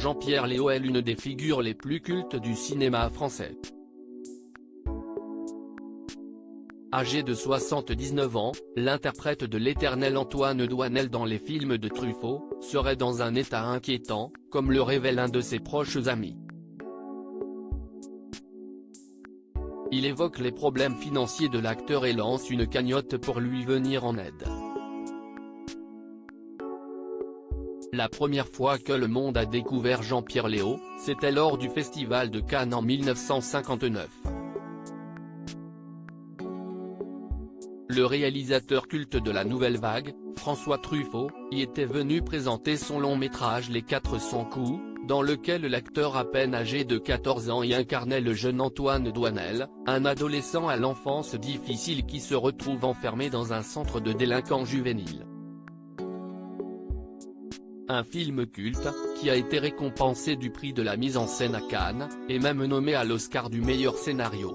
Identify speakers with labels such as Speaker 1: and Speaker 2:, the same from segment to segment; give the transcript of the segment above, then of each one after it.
Speaker 1: Jean-Pierre Léaud est l'une des figures les plus cultes du cinéma français. Âgé de 79 ans, l'interprète de l'éternel Antoine Doinel dans les films de Truffaut, serait dans un état inquiétant, comme le révèle un de ses proches amis. Il évoque les problèmes financiers de l'acteur et lance une cagnotte pour lui venir en aide. La première fois que le monde a découvert Jean-Pierre Léaud, c'était lors du Festival de Cannes en 1959. Le réalisateur culte de la Nouvelle Vague, François Truffaut, y était venu présenter son long-métrage Les 400 coups, dans lequel l'acteur à peine âgé de 14 ans y incarnait le jeune Antoine Doinel, un adolescent à l'enfance difficile qui se retrouve enfermé dans un centre de délinquants juvéniles. Un film culte, qui a été récompensé du prix de la mise en scène à Cannes, et même nommé à l'Oscar du meilleur scénario.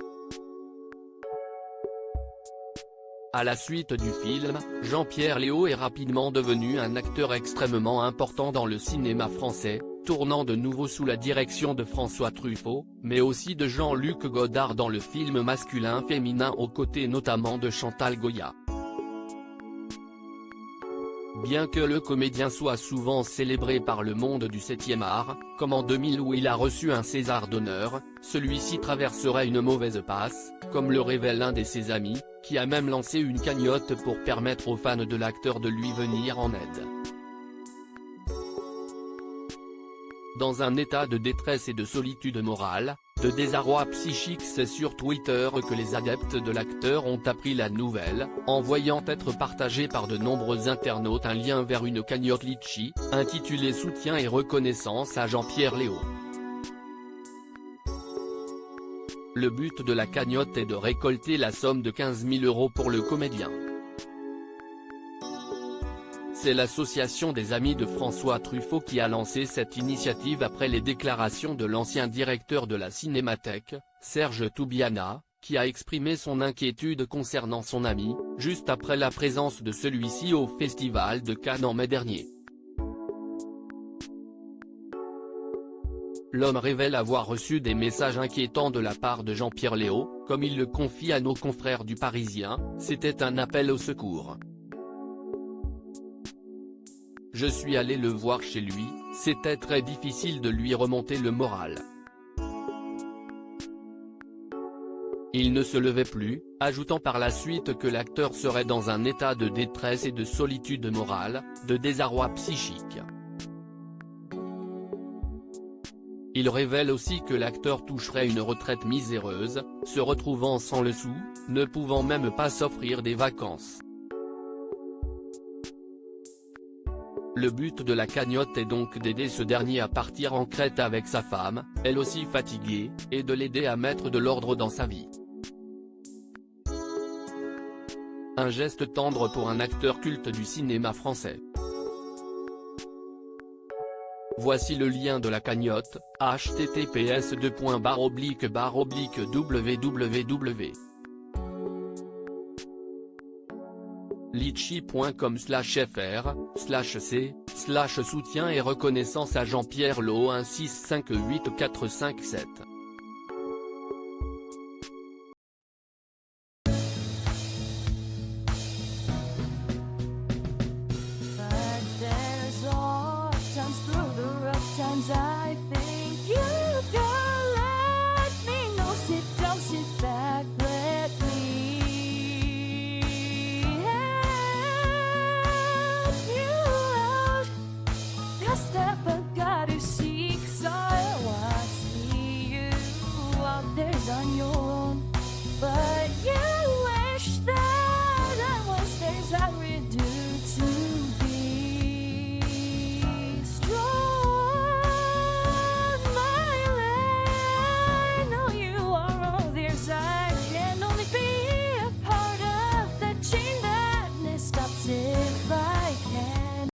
Speaker 1: À la suite du film, Jean-Pierre Léaud est rapidement devenu un acteur extrêmement important dans le cinéma français, tournant de nouveau sous la direction de François Truffaut, mais aussi de Jean-Luc Godard dans le film masculin-féminin aux côtés notamment de Chantal Goya. Bien que le comédien soit souvent célébré par le monde du 7e art, comme en 2000 où il a reçu un César d'honneur, celui-ci traverserait une mauvaise passe, comme le révèle un de ses amis, qui a même lancé une cagnotte pour permettre aux fans de l'acteur de lui venir en aide. Dans un état de détresse et de solitude morale, de désarroi psychique, c'est sur Twitter que les adeptes de l'acteur ont appris la nouvelle, en voyant être partagé par de nombreux internautes un lien vers une cagnotte Litchi, intitulée Soutien et reconnaissance à Jean-Pierre Léaud. Le but de la cagnotte est de récolter la somme de 15 000 € pour le comédien. C'est l'association des amis de François Truffaut qui a lancé cette initiative après les déclarations de l'ancien directeur de la Cinémathèque, Serge Toubiana, qui a exprimé son inquiétude concernant son ami, juste après la présence de celui-ci au Festival de Cannes en mai dernier. L'homme révèle avoir reçu des messages inquiétants de la part de Jean-Pierre Léaud, comme il le confie à nos confrères du Parisien, c'était un appel au secours. Je suis allé le voir chez lui, c'était très difficile de lui remonter le moral. Il ne se levait plus, ajoutant par la suite que l'acteur serait dans un état de détresse et de solitude morale, de désarroi psychique. Il révèle aussi que l'acteur toucherait une retraite miséreuse, se retrouvant sans le sou, ne pouvant même pas s'offrir des vacances. Le but de la cagnotte est donc d'aider ce dernier à partir en Crète avec sa femme, elle aussi fatiguée, et de l'aider à mettre de l'ordre dans sa vie. Un geste tendre pour un acteur culte du cinéma français. Voici le lien de la cagnotte, https://www. litchi.com/fr/c/soutien et reconnaissance à Jean-Pierre Léaud 1658457.